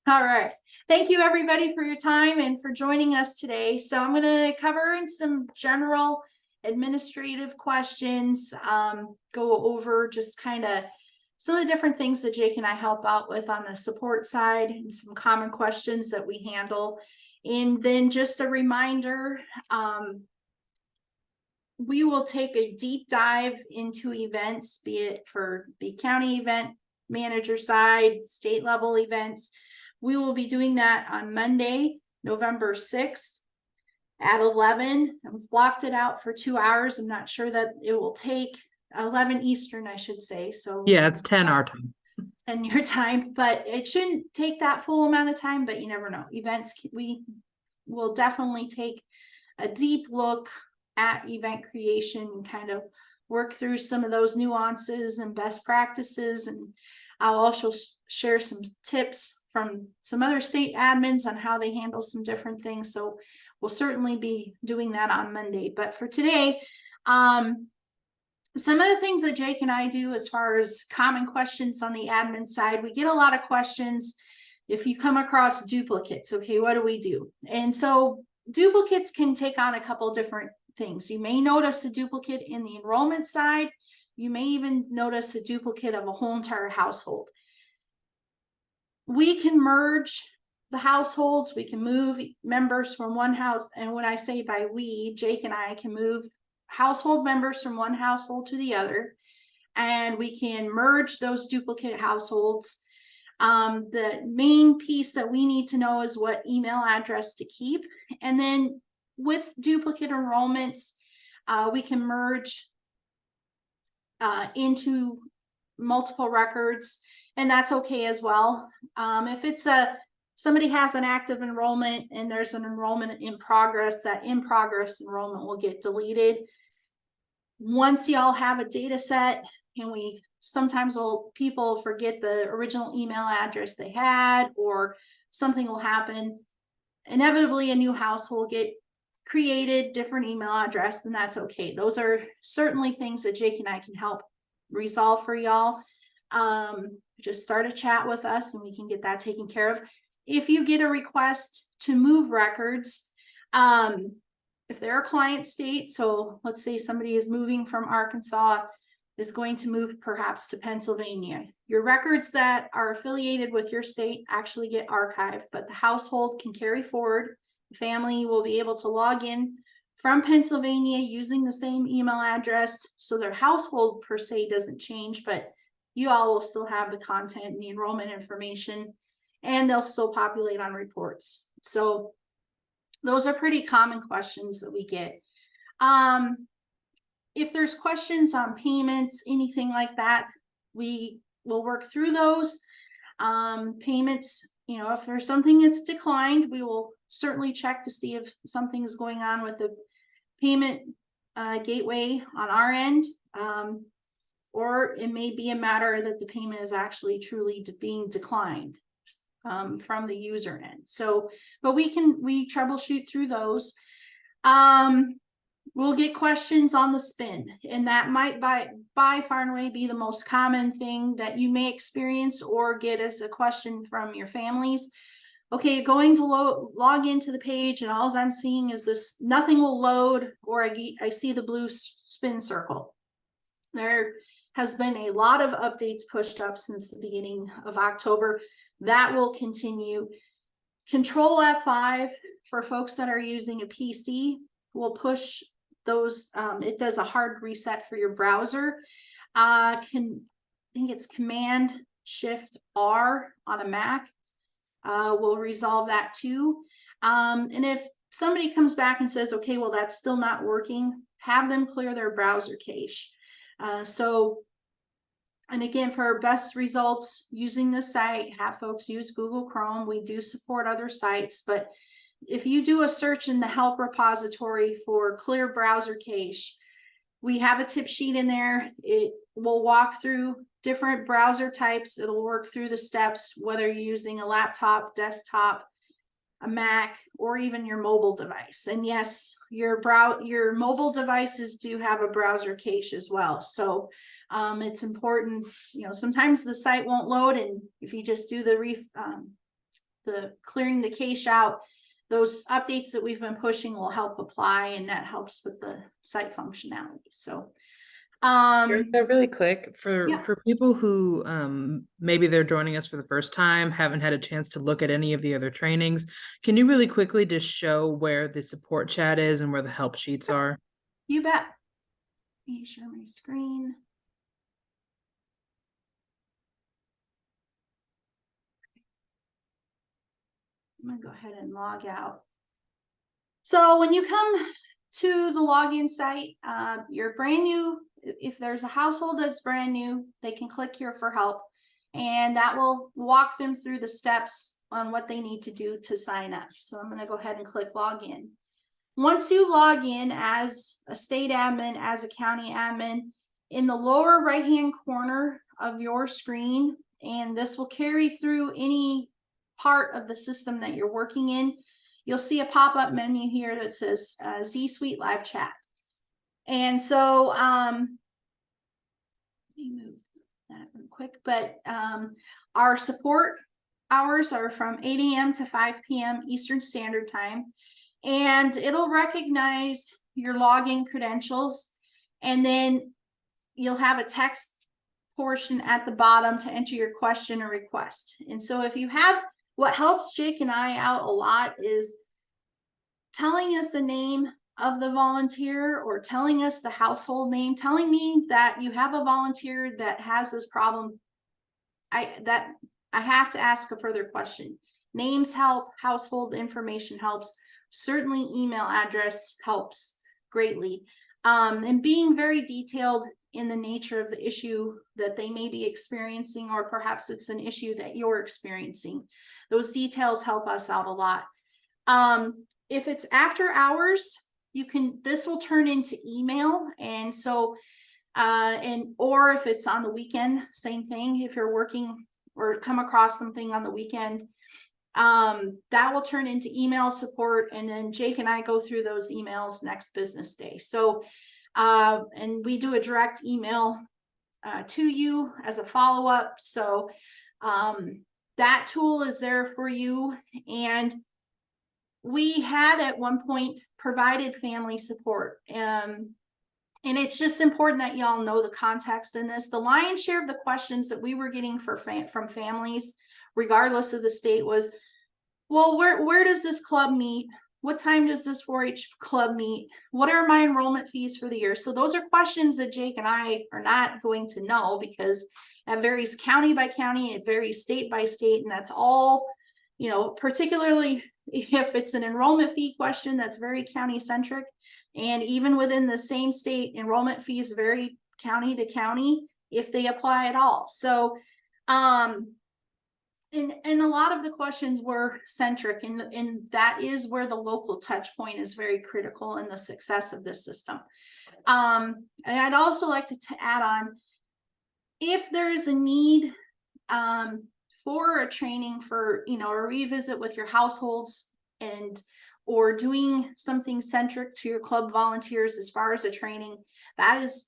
All right. Thank you everybody for your time and for joining us today. So I'm going to cover some general administrative questions, go over just kind of some of the different things that Jake and I help out with on the support side and some common questions that we handle. And then just a reminder, we will take a deep dive into events, be it for the county event manager side, state level events. We will be doing that on Monday, November 6th at 11. I've blocked it out for 2 hours. I'm not sure that it will take 11 Eastern, I should say. So yeah, it's 10 our time. And your time, but it shouldn't take that full amount of time, but you never know. Events, we will definitely take a deep look at event creation and kind of work through some of those nuances and best practices. And I'll also share some tips from some other state admins on how they handle some different things. So we'll certainly be doing that on Monday. But for today, some of the things that Jake and I do as far as common questions on the admin side, we get a lot of questions if you come across duplicates. Okay, what do we do? And so duplicates can take on a couple different things. You may notice a duplicate in the enrollment side. You may even notice a duplicate of a whole entire household. We can merge the households. We can move members from one house. And when I say by we, Jake and I can move household members from one household to the other. And we can merge those duplicate households. The main piece that we need to know is what email address to keep. And then with duplicate enrollments, we can merge into multiple records, and that's okay as well. If it's somebody has an active enrollment and there's an enrollment in progress, that in progress enrollment will get deleted. Once y'all have a data set, and we sometimes people forget the original email address they had, or something will happen. Inevitably, a new house will get created, different email address, and that's okay. Those are certainly things that Jake and I can help resolve for y'all. Just start a chat with us and we can get that taken care of. If you get a request to move records, if they're a client state, so let's say somebody is moving from Arkansas, is going to move perhaps to Pennsylvania, your records that are affiliated with your state actually get archived, but the household can carry forward. The family will be able to log in from Pennsylvania using the same email address, so their household per se doesn't change, but you all will still have the content and the enrollment information, and they'll still populate on reports. So those are pretty common questions that we get. If there's questions on payments, anything like that, we will work through those. Payments, if there's something that's declined, we will certainly check to see if something's going on with the payment gateway on our end. Or it may be a matter that the payment is actually truly being declined from the user end. So, but we troubleshoot through those. We'll get questions on the spin, and that might by far and away be the most common thing that you may experience or get as a question from your families. Okay, going to log into the page, and all I'm seeing is this, nothing will load, or I see the blue spin circle. There has been a lot of updates pushed up since the beginning of October. That will continue. Control F5 for folks that are using a PC will push those. It does a hard reset for your browser. I think it's Command Shift R on a Mac will resolve that too. And if somebody comes back and says, okay, well, that's still not working, have them clear their browser cache. And again, for our best results using the site, have folks use Google Chrome. We do support other sites, but if you do a search in the help repository for clear browser cache, we have a tip sheet in there. It will walk through different browser types. It'll work through the steps, whether you're using a laptop, desktop, a Mac, or even your mobile device. And yes, your mobile devices do have a browser cache as well. So it's important, sometimes the site won't load, and if you just do the the clearing the cache out, those updates that we've been pushing will help apply, and that helps with the site functionality. So really quick yeah. for people who maybe they're joining us for the first time, haven't had a chance to look at any of the other trainings. Can you really quickly just show where the support chat is and where the help sheets are? You bet. Let me share my screen. I'm gonna go ahead and log out. So when you come to the login site, you're brand new. If there's a household that's brand new, they can click here for help, and that will walk them through the steps on what they need to do to sign up. So I'm going to go ahead and click login. Once you log in as a state admin, as a county admin, in the lower right hand corner of your screen, and this will carry through any part of the system that you're working in, you'll see a pop-up menu here that says ZSuite live chat. And so let me move that real quick, but our support hours are from 8 a.m. to 5 p.m. Eastern Standard Time, and it'll recognize your login credentials, and then you'll have a text portion at the bottom to enter your question or request. And so if you have, what helps Jake and I out a lot is telling us the name of the volunteer, or telling us the household name, telling me that you have a volunteer that has this problem. I have to ask a further question. Names help, household information helps, certainly email address helps greatly. And being very detailed in the nature of the issue that they may be experiencing, or perhaps it's an issue that you're experiencing. Those details help us out a lot. If it's after hours, this will turn into email. And so, or if it's on the weekend, same thing. If you're working or come across something on the weekend, that will turn into email support. And then Jake and I go through those emails next business day. So, and we do a direct email to you as a follow-up. So, that tool is there for you. And we had at one point provided family support. And it's just important that y'all know the context in this. The lion's share of the questions that we were getting from families, regardless of the state, was, well, where does this club meet? What time does this 4-H club meet? What are my enrollment fees for the year? So those are questions that Jake and I are not going to know, because that varies county by county, it varies state by state, and that's all, you know, particularly if it's an enrollment fee question, that's very county centric. And even within the same state, enrollment fees vary county to county if they apply at all. So, and a lot of the questions were centric, and that is where the local touch point is very critical in the success of this system. And I'd also like to add on, if there is a need for a training for, you know, a revisit with your households, and or doing something centric to your club volunteers as far as a training, that is,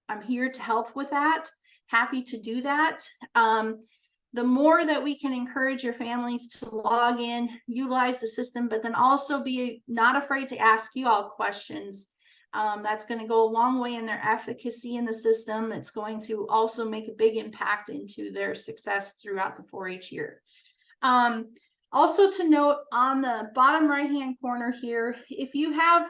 I'm here to help with that. Happy to do that. The more that we can encourage your families to log in, utilize the system, but then also be not afraid to ask you all questions. That's going to go a long way in their efficacy in the system. It's going to also make a big impact into their success throughout the 4-H year. Also to note, on the bottom right-hand corner here, if you have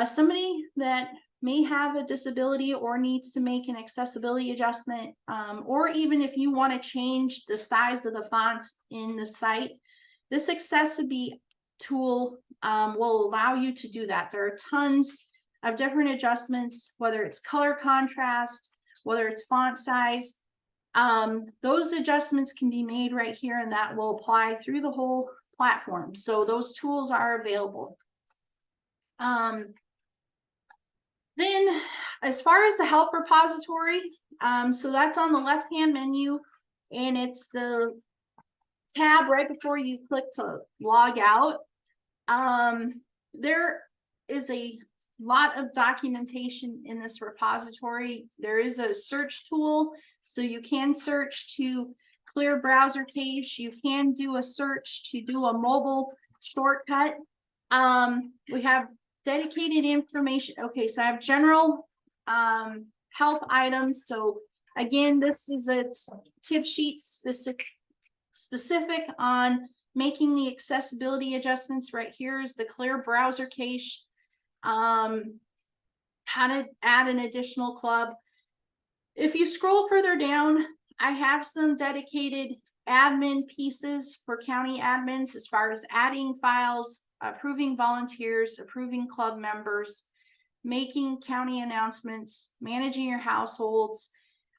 somebody that may have a disability or needs to make an accessibility adjustment, or even if you want to change the size of the fonts in the site, this accessibility tool will allow you to do that. There are tons of different adjustments, whether it's color contrast, whether it's font size. Those adjustments can be made right here, and that will apply through the whole platform. So those tools are available. Then as far as the help repository, so that's on the left-hand menu, and it's the tab right before you click to log out. There is a lot of documentation in this repository. There is a search tool, so you can search to clear browser cache. You can do a search to do a mobile shortcut. We have dedicated information. Okay, so I have general help items. So again, this is a tip sheet specific on making the accessibility adjustments. Right here is the clear browser cache. How to add an additional club. If you scroll further down, I have some dedicated admin pieces for county admins as far as adding files, approving volunteers, approving club members, making county announcements, managing your households,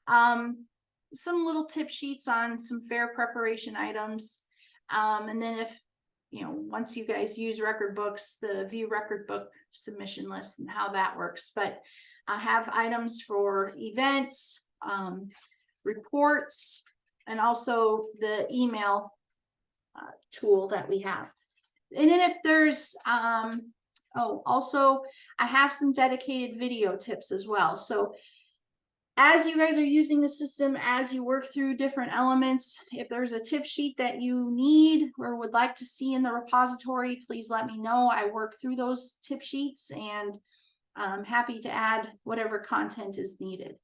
some little tip sheets on some fair preparation items. And then if, once you guys use record books, the view record book submission list and how that works. But I have items for events, reports, and also the email tool that we have. And then if there's, also I have some dedicated video tips as well. So as you guys are using the system, as you work through different elements, if there's a tip sheet that you need or would like to see in the repository, please let me know. I work through those tip sheets and I'm happy to add whatever content is needed.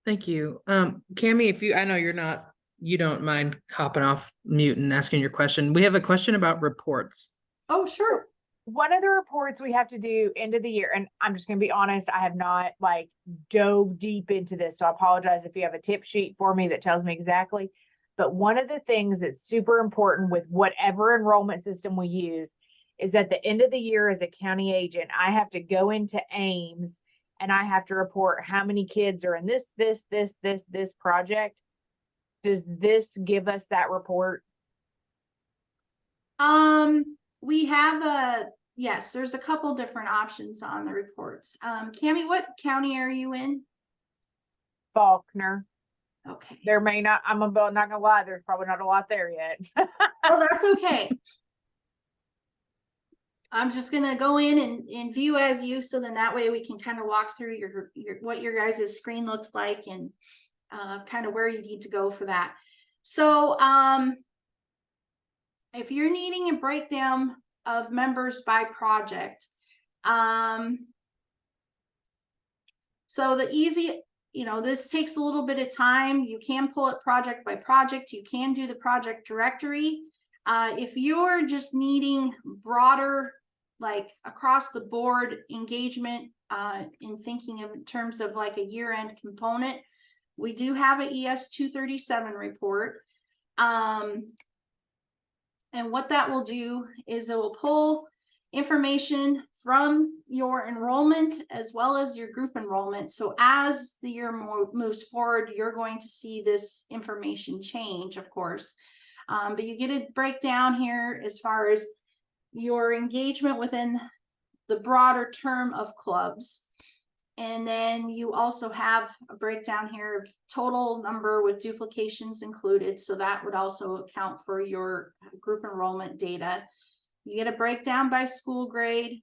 Thank you. Cammie, I know you don't mind hopping off mute and asking your question. We have a question about reports. Oh, sure. One of the reports we have to do end of the year, and I'm just going to be honest, I have not dove deep into this. So I apologize if you have a tip sheet for me that tells me exactly. But one of the things that's super important with whatever enrollment system we use is at the end of the year as a county agent, I have to go into Ames and I have to report how many kids are in this project. Does this give us that report? We have yes, there's a couple different options on the reports. Cammie, what county are you in? Faulkner. Okay. There may not, I'm not gonna lie, there's probably not a lot there yet. Well, that's okay. I'm just gonna go in and view as you, so then that way we can kind of walk through your what your guys' screen looks like and kind of where you need to go for that. So if you're needing a breakdown of members by project, so the easy, this takes a little bit of time. You can pull it project by project. You can do the project directory. If you're just needing broader, across the board engagement in thinking of in terms of a year-end component, we do have an ES 237 report. And what that will do is it will pull information from your enrollment as well as your group enrollment. So as the year moves forward, you're going to see this information change, of course. But you get a breakdown here as far as your engagement within the broader term of clubs. And then you also have a breakdown here of total number with duplications included. So that would also account for your group enrollment data. You get a breakdown by school grade.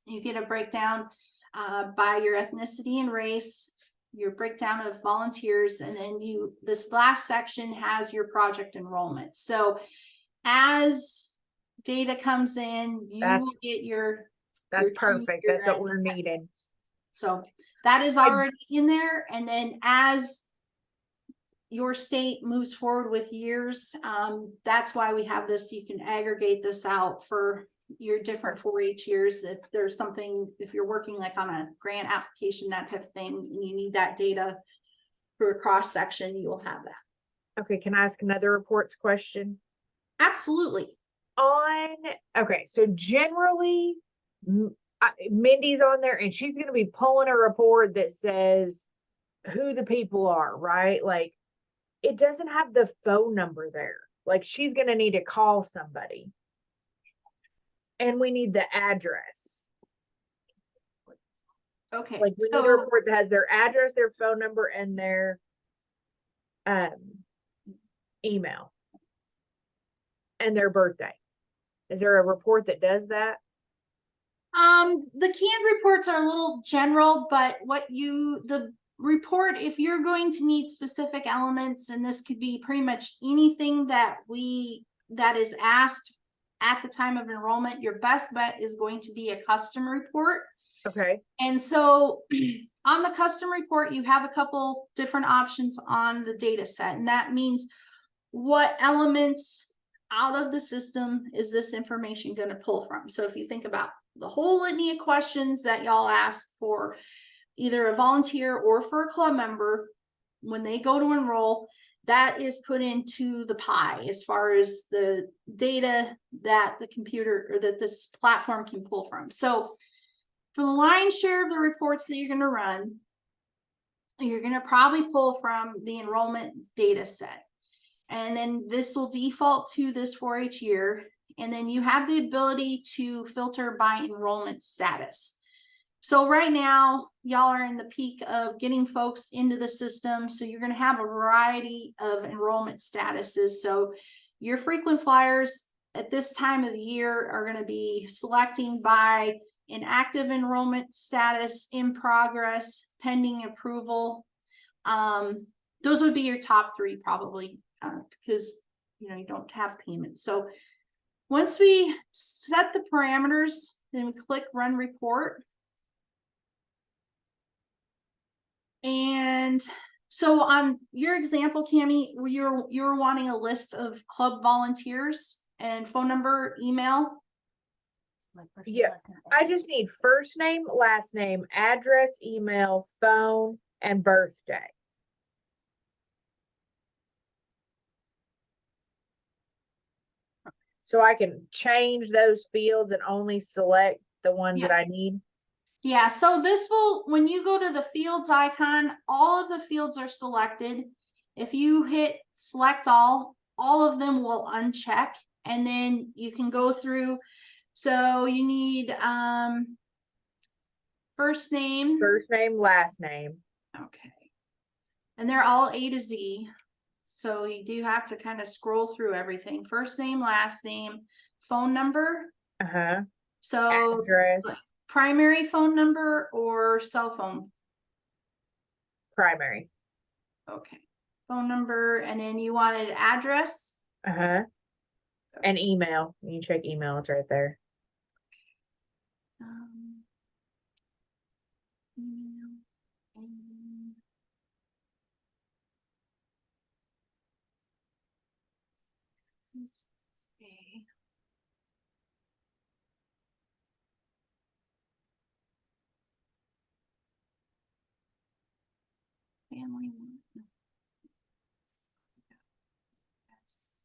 You get a breakdown by your ethnicity and race, your breakdown of volunteers, and then this last section has your project enrollment. So as data comes in, you get your That's perfect. That's what we're needing. So that is already in there. And then as your state moves forward with years, that's why we have this. You can aggregate this out for your different 4-H years. If there's something, if you're working on a grant application, that type of thing, and you need that data for a cross section, you will have that. Okay. Can I ask another reports question? Absolutely. Okay. So generally, Mindy's on there and she's going to be pulling a report that says who the people are, right? It doesn't have the phone number there. She's going to need to call somebody. And we need the address. Okay. We need a report that has their address, their phone number, and their email. And their birthday. Is there a report that does that? The canned reports are a little general, but report, if you're going to need specific elements, and this could be pretty much anything that is asked at the time of enrollment, your best bet is going to be a custom report. Okay. And so on the custom report, you have a couple different options on the data set, and that means what elements out of the system is this information going to pull from. So if you think about the whole litany of questions that y'all ask for either a volunteer or for a club member, when they go to enroll, that is put into the pie as far as the data that the computer or that this platform can pull from. So for the lion's share of the reports that you're going to run, you're going to probably pull from the enrollment data set. And then this will default to this 4-H year. And then you have the ability to filter by enrollment status. So right now, y'all are in the peak of getting folks into the system. So you're going to have a variety of enrollment statuses. So your frequent flyers at this time of the year are going to be selecting by an active enrollment status, in progress, pending approval. Those would be your top three probably, because you don't have payment. So once we set the parameters, then we click run report. And so on your example, Cami, you're wanting a list of club volunteers and phone number, email. Yeah, I just need first name, last name, address, email, phone, and birthday. So I can change those fields and only select the ones that I need. Yeah, so this will, when you go to the fields icon, all of the fields are selected. If you hit select all of them will uncheck, and then you can go through. So you need first name, last name. okay, and they're all A to Z, so you do have to kind of scroll through everything. First name, last name, phone number, so address, primary phone number or cell phone? Primary. Okay, phone number, and then you wanted address. And email. You can check email, it's right there. Email and okay. Family one. Yes.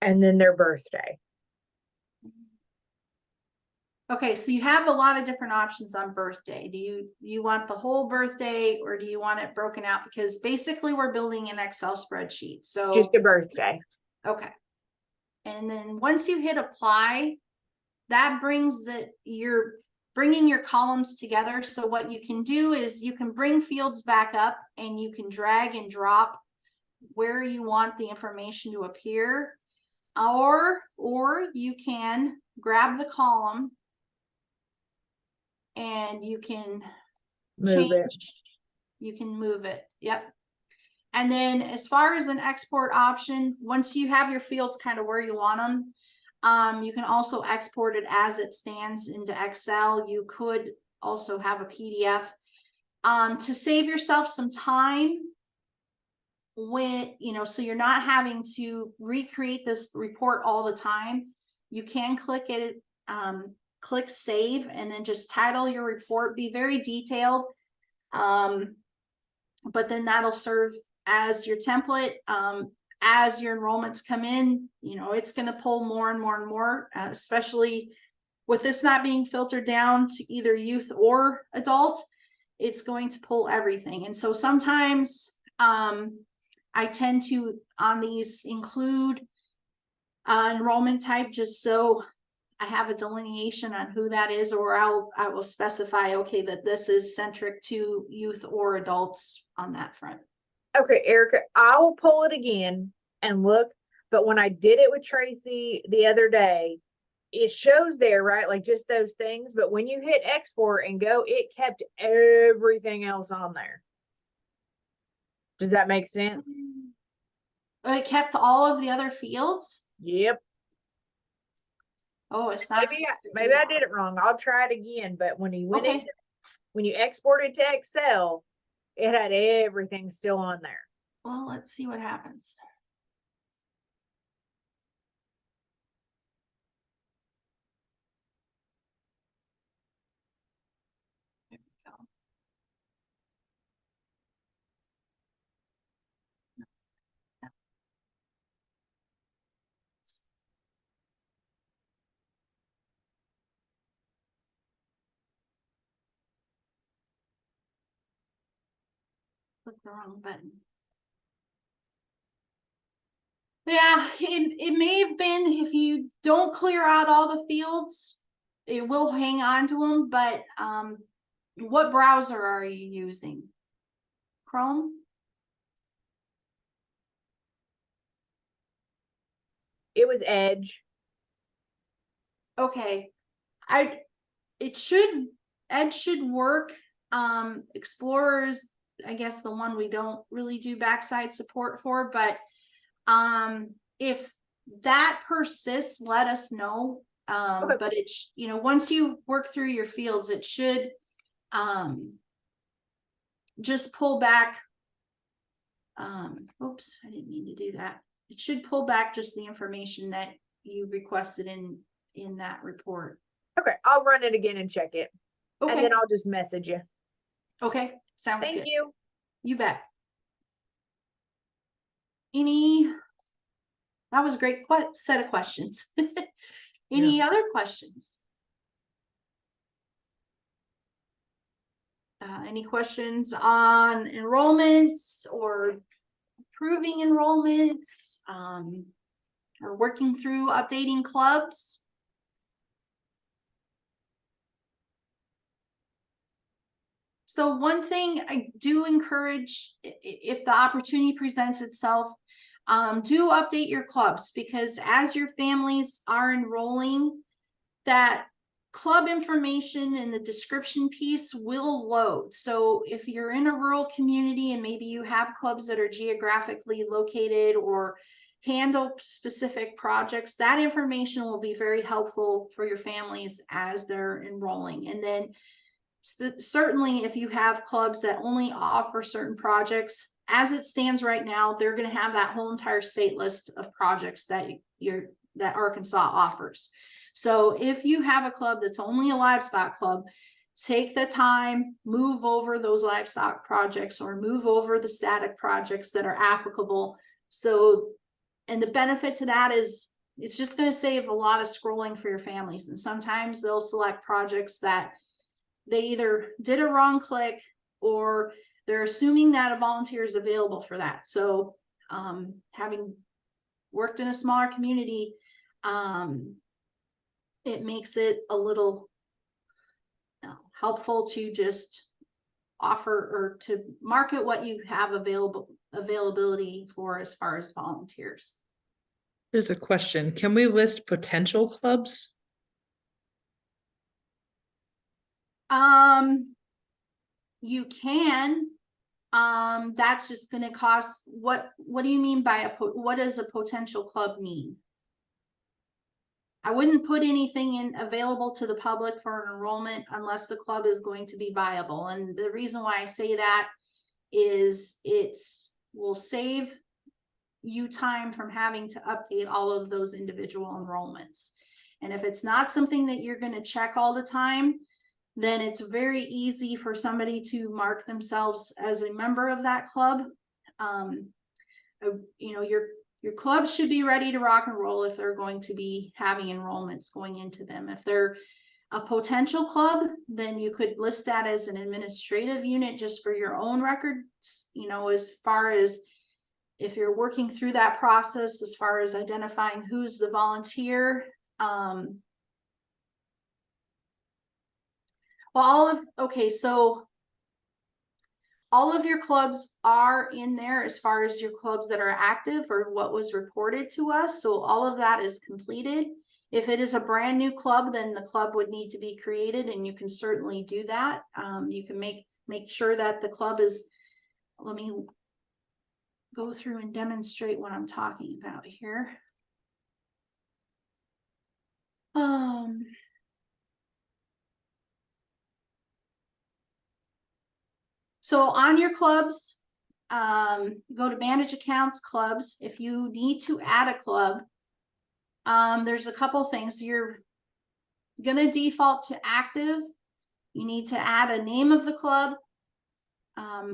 And then their birthday. Okay, so you have a lot of different options on birthday. Do you want the whole birthday, or do you want it broken out? Because basically we're building an Excel spreadsheet. So just a birthday. Okay. And then once you hit apply, that brings you're bringing your columns together. So what you can do is you can bring fields back up, and you can drag and drop where you want the information to appear, or you can grab the column and you can Move it. You can move it. Yep. And then as far as an export option, once you have your fields kind of where you want them, you can also export it as it stands into Excel. You could also have a PDF. To save yourself some time, so you're not having to recreate this report all the time, you can click it, click save, and then just title your report, be very detailed. But then that'll serve as your template. As your enrollments come in, it's going to pull more and more and more, especially with this not being filtered down to either youth or adult. It's going to pull everything. And so sometimes I tend to, on these, include enrollment type, just so I have a delineation on who that is, or I will specify, okay, that this is centric to youth or adults on that front. Okay, Erica, I will pull it again and look. But when I did it with Tracy the other day, it shows there, right? Like just those things. But when you hit export and go, it kept everything else on there. Does that make sense? It kept all of the other fields. Yep. Oh, it's not. Maybe I did it wrong. I'll try it again. But when you went Okay. into, when you exported to Excel, it had everything still on there. Well, let's see what happens. There we go. Click the wrong button. Yeah, it may have been, if you don't clear out all the fields, it will hang on to them, but what browser are you using? Chrome? It was Edge. Okay. Edge should work. Explorer is, I guess, the one we don't really do backside support for, but if that persists, let us know. Okay. But it's, you know, once you work through your fields, it should just pull back. Oops, I didn't mean to do that. It should pull back just the information that you requested in that report. Okay, I'll run it again and check it. Okay. And then I'll just message you. Okay, sounds good. Thank you. You bet. That was a great set of questions. Any other questions? Any questions on enrollments or approving enrollments, or working through updating clubs? So one thing I do encourage, if the opportunity presents itself, do update your clubs, because as your families are enrolling, that club information and the description piece will load. So if you're in a rural community and maybe you have clubs that are geographically located or handle specific projects, that information will be very helpful for your families as they're enrolling. And then certainly if you have clubs that only offer certain projects, as it stands right now, they're going to have that whole entire state list of projects that Arkansas offers. So if you have a club that's only a livestock club, take the time, move over those livestock projects or move over the static projects that are applicable. So, and the benefit to that is it's just going to save a lot of scrolling for your families. And sometimes they'll select projects that they either did a wrong click or they're assuming that a volunteer is available for that. So having worked in a smaller community, it makes it a little helpful to just offer or to market what you have availability for as far as volunteers. Here's a question. Can we list potential clubs? You can. That's just going to cost. What do you mean by what does a potential club mean? I wouldn't put anything in available to the public for an enrollment unless the club is going to be viable. And the reason why I say that is will save you time from having to update all of those individual enrollments. And if it's not something that you're going to check all the time, then it's very easy for somebody to mark themselves as a member of that club. You know, your club should be ready to rock and roll if they're going to be having enrollments going into them. If they're a potential club, then you could list that as an administrative unit just for your own records, you know, as far as if you're working through that process, as far as identifying who's the volunteer. So all of your clubs are in there as far as your clubs that are active or what was reported to us. So all of that is completed. If it is a brand new club, then the club would need to be created, and you can certainly do that. You can make sure that the club is, let me go through and demonstrate what I'm talking about here. So on your clubs, go to manage accounts, clubs. If you need to add a club, there's a couple things. You're gonna default to active. You need to add a name of the club,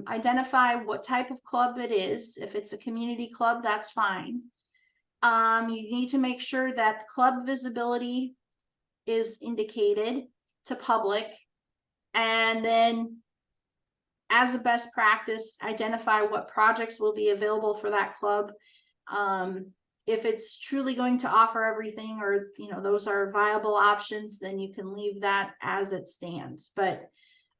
identify what type of club it is. If it's a community club, that's fine. You need to make sure that the club visibility is indicated to public, and then as a best practice, identify what projects will be available for that club. If it's truly going to offer everything, or those are viable options, then you can leave that as it stands. But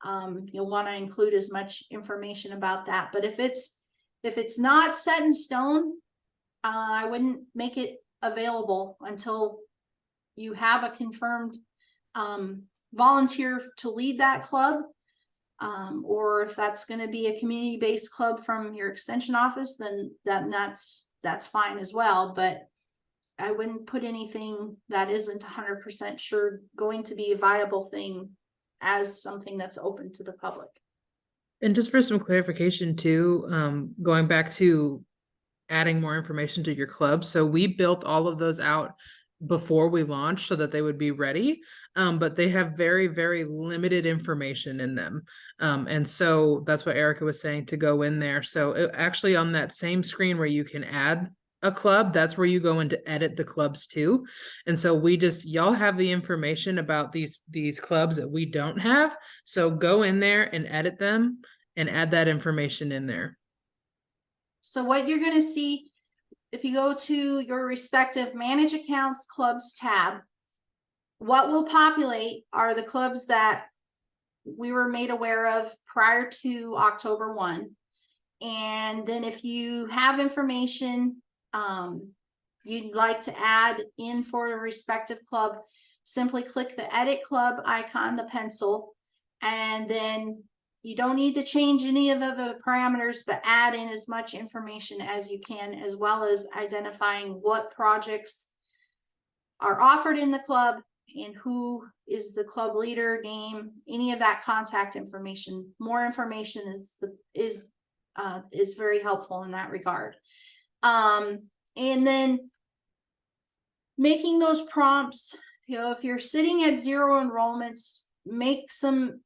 you'll want to include as much information about that. But if it's not set in stone, I wouldn't make it available until you have a confirmed volunteer to lead that club. Or if that's going to be a community-based club from your extension office, then that's fine as well. But I wouldn't put anything that isn't 100% sure going to be a viable thing as something that's open to the public. And just for some clarification too, going back to adding more information to your club. So we built all of those out before we launched so that they would be ready. But they have very, very limited information in them. And so that's what Erica was saying, to go in there. So actually on that same screen where you can add a club, that's where you go in to edit the clubs too. And so y'all have the information about these clubs that we don't have. So go in there and edit them and add that information in there. So what you're going to see, if you go to your respective manage accounts clubs tab, what will populate are the clubs that we were made aware of prior to October 1. And then if you have information you'd like to add in for a respective club, simply click the edit club icon, the pencil, and then you don't need to change any of the parameters, but add in as much information as you can, as well as identifying what projects are offered in the club and who is the club leader, name, any of that contact information. More information is very helpful in that regard. And then making those prompts, if you're sitting at 0 enrollments, make some,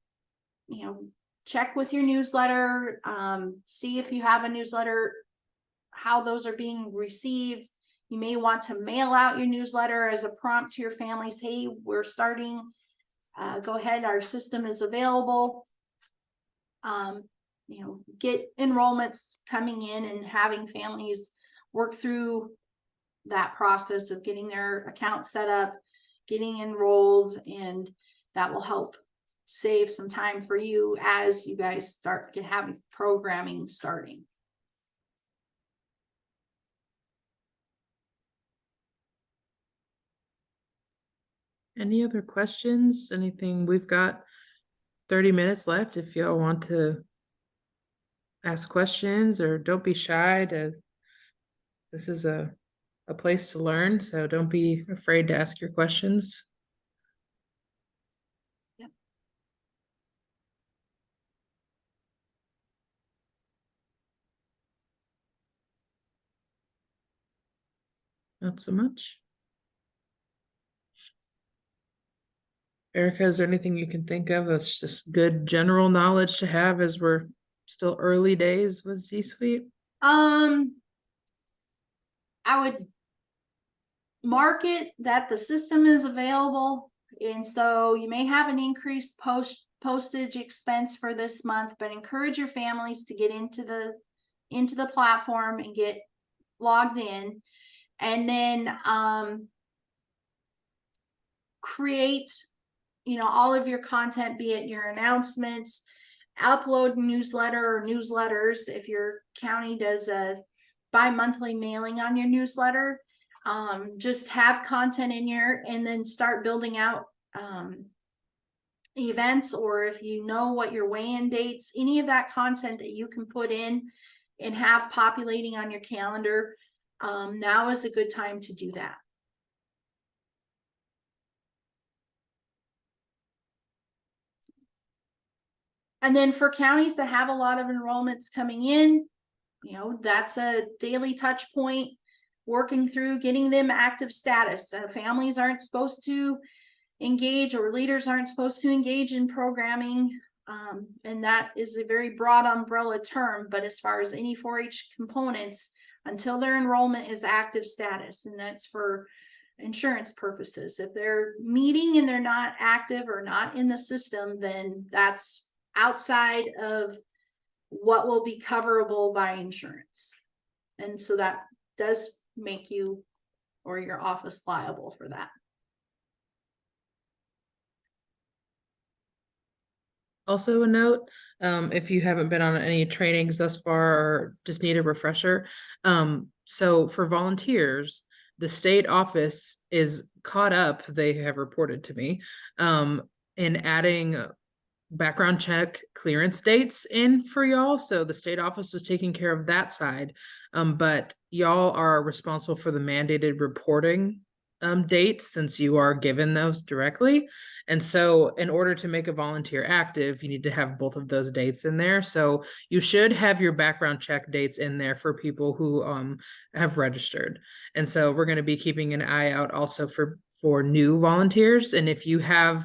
check with your newsletter, see if you have a newsletter, how those are being received. You may want to mail out your newsletter as a prompt to your families. Hey, we're starting, go ahead, our system is available. Get enrollments coming in and having families work through that process of getting their account set up, getting enrolled, and that will help save some time for you as you guys start having programming starting. Any other questions? Anything? We've got 30 minutes left if y'all want to ask questions, or don't be shy. This is a place to learn, so don't be afraid to ask your questions. Yep. Not so much. Erica, is there anything you can think of that's just good general knowledge to have as we're still early days with ZSuite? I would market that the system is available, and so you may have an increased postage expense for this month, but encourage your families to get into the platform and get logged in, and then create all of your content, be it your announcements, upload newsletter or newsletters. If your county does a bi-monthly mailing on your newsletter, Just have content in here and then start building out events, or if you know what your weigh-in dates, any of that content that you can put in and have populating on your calendar. Now is a good time to do that. And then for counties that have a lot of enrollments coming in, you know, that's a daily touch point, working through getting them active status. Families aren't supposed to engage, or leaders aren't supposed to engage in programming. And that is a very broad umbrella term, but as far as any 4-H components, until their enrollment is active status, and that's for insurance purposes. If they're meeting and they're not active or not in the system, then that's outside of what will be coverable by insurance. And so that does make you or your office liable for that. Also a note, if you haven't been on any trainings thus far or just need a refresher, so for volunteers, the state office is caught up, they have reported to me, in adding background check clearance dates in for y'all. So the state office is taking care of that side, but y'all are responsible for the mandated reporting dates, since you are given those directly. And so in order to make a volunteer active, you need to have both of those dates in there. So you should have your background check dates in there for people who have registered. And so we're going to be keeping an eye out also for new volunteers. And if you have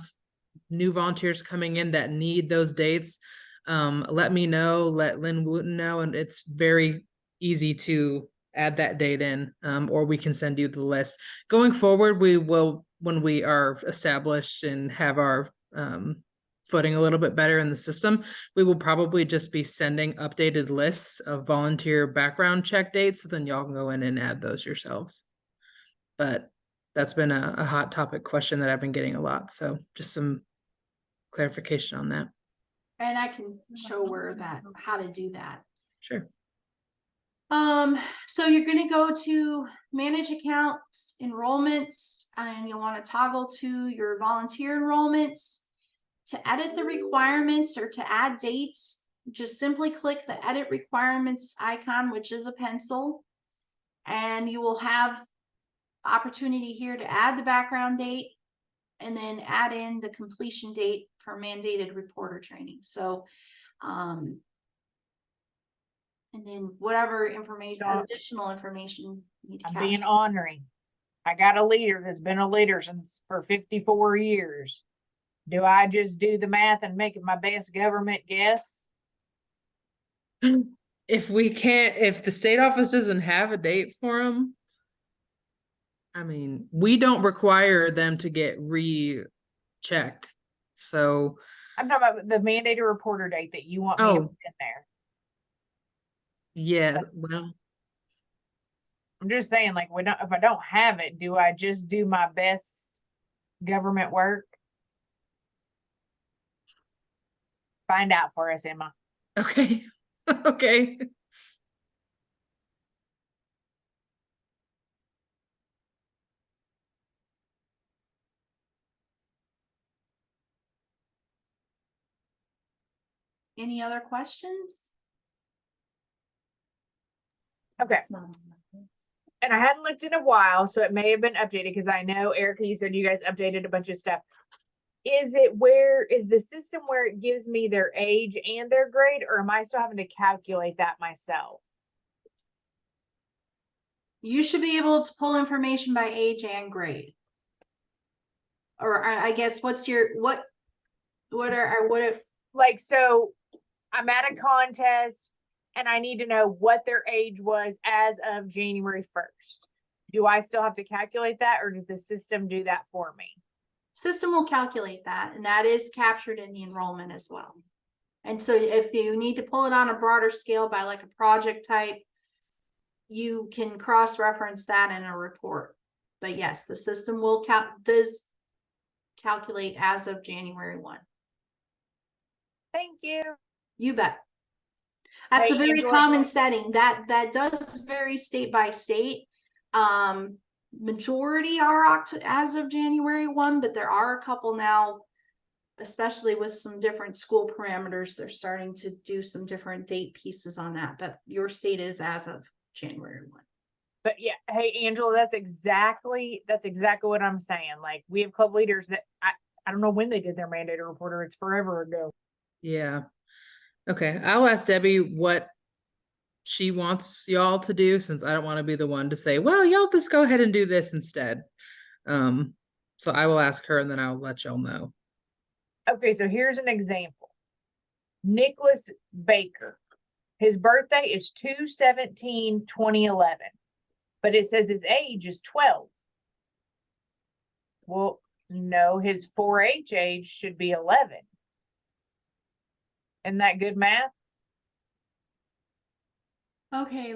new volunteers coming in that need those dates, let me know, let Lynn Wooten know, and it's very easy to add that date in, or we can send you the list. Going forward, we will, when we are established and have our footing a little bit better in the system, we will probably just be sending updated lists of volunteer background check dates, so then y'all can go in and add those yourselves. But that's been a hot topic question that I've been getting a lot, so just some clarification on that. And I can show how to do that. Sure. So you're going to go to manage accounts, enrollments, and you'll want to toggle to your volunteer enrollments. To edit the requirements or to add dates, just simply click the edit requirements icon, which is a pencil, and you will have opportunity here to add the background date and then add in the completion date for mandated reporter training. So, and then whatever information, additional information you need to I'm capture. being ornery. I got a leader that's been a leader for 54 years. Do I just do the math and make it my best government guess? If the state office doesn't have a date for them, I mean, we don't require them to get rechecked. So I'm talking about the mandated reporter date that you want me to put in there. Yeah, well, I'm just saying, like, if I don't have it, do I just do my best government work? Find out for us, Emma. okay. Okay. Any other questions? Okay. And I hadn't looked in a while, so it may have been updated, because I know, Erica, you said you guys updated a bunch of stuff. Is the system where it gives me their age and their grade, or am I still having to calculate that myself? You should be able to pull information by age and grade. Or I guess like, so I'm at a contest and I need to know what their age was as of January 1st. Do I still have to calculate that, or does the system do that for me? System will calculate that, and that is captured in the enrollment as well. And so if you need to pull it on a broader scale by like a project type, you can cross-reference that in a report. But yes, the system will does calculate as of January 1. Thank you. You bet. That's a very Angela, common setting. That does vary state by state. majority are as of January 1, but there are a couple now, especially with some different school parameters. They're starting to do some different date pieces on that, but your state is as of January 1. But yeah, hey, Angela, that's exactly what I'm saying. Like, we have club leaders that I don't know when they did their mandated reporter. It's forever ago. Yeah. Okay. I'll ask Debbie what she wants y'all to do, since I don't want to be the one to say, well, y'all just go ahead and do this instead. So I will ask her and then I'll let y'all know. Okay, so here's an example. Nicholas Baker. His birthday is 2/17/2011, but it says his age is 12. Well, no, his 4-H age should be 11. Isn't that good math? Okay,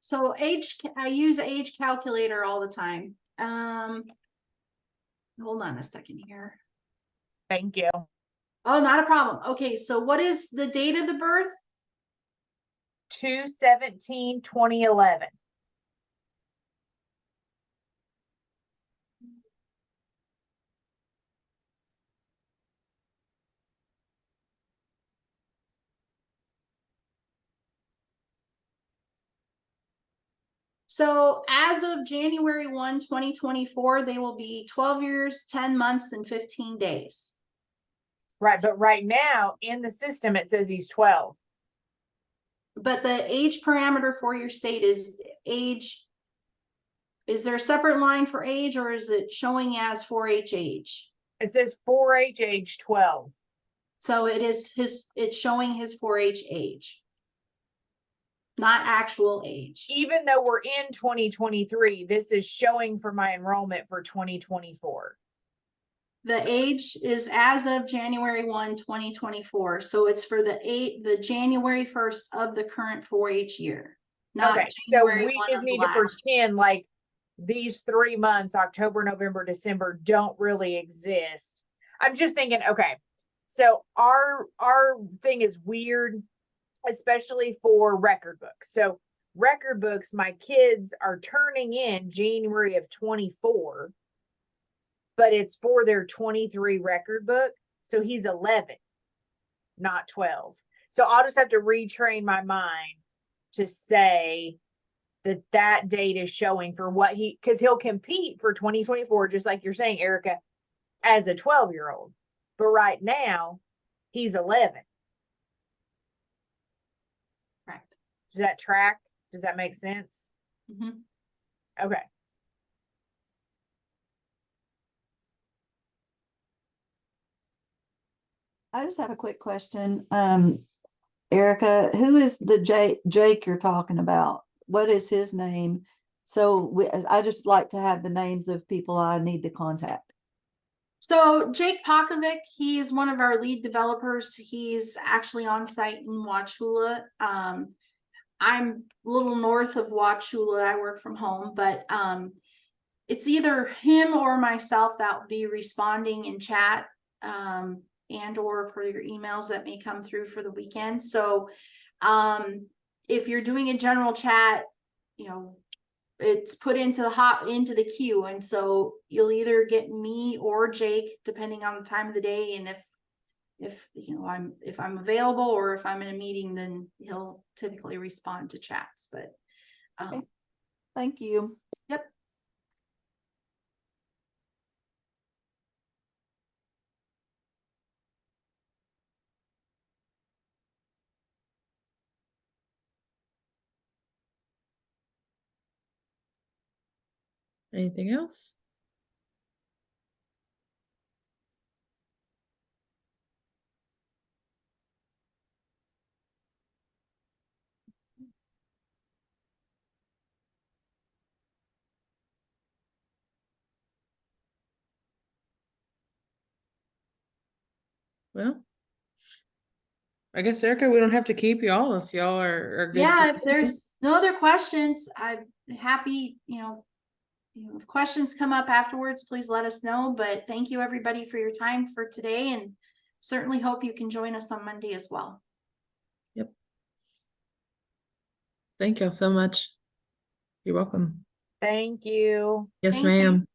so I use age calculator all the time. Hold on a second here. Thank you. Oh, not a problem. Okay, so what is the date of the birth? 2/17/2011. So as of January 1, 2024, they will be 12 years, 10 months, and 15 days. Right, but right now in the system it says he's 12. But the age parameter for your state is age. Is there a separate line for age, or is it showing as 4-H age? It says 4-H age 12. So it's showing his 4-H age, not actual age. Even though we're in 2023, this is showing for my enrollment for 2024. The age is as of January 1, 2024. So it's for the January 1st of the current 4-H year. Not Okay, so January we 1 just of the need to last. pretend like these 3 months, October, November, December, don't really exist. I'm just thinking, okay, so our thing is weird, especially for record books. So record books, my kids are turning in January of 24, but it's for their 23 record book. So he's 11, not 12. So I'll just have to retrain my mind to say that date is showing for what because he'll compete for 2024, just like you're saying, Erica, as a 12-year-old. But right now, he's 11. Correct. Does that track? Does that make sense? Mm-hmm. Okay. I just have a quick question. Erica, who is the Jake you're talking about? What is his name? So I just like to have the names of people I need to contact. So Jake Pokovic, he is one of our lead developers. He's actually on site in Wauchula. I'm a little north of Wauchula. I work from home, but it's either him or myself that will be responding in chat, and or for your emails that may come through for the weekend. So if you're doing a general chat, it's put into the queue, and so you'll either get me or Jake depending on the time of the day, and if I'm available, or if I'm in a meeting, then he'll typically respond to chats. But Okay. Thank you. Yep. Anything else? Well, I guess, Erica, we don't have to keep y'all if y'all are good. Yeah, if there's no other questions, I'm happy, if questions come up afterwards, please let us know. But thank you everybody for your time for today, and certainly hope you can join us on Monday as well. Yep. Thank y'all so much. You're welcome. Thank you. Yes, Thank you. ma'am.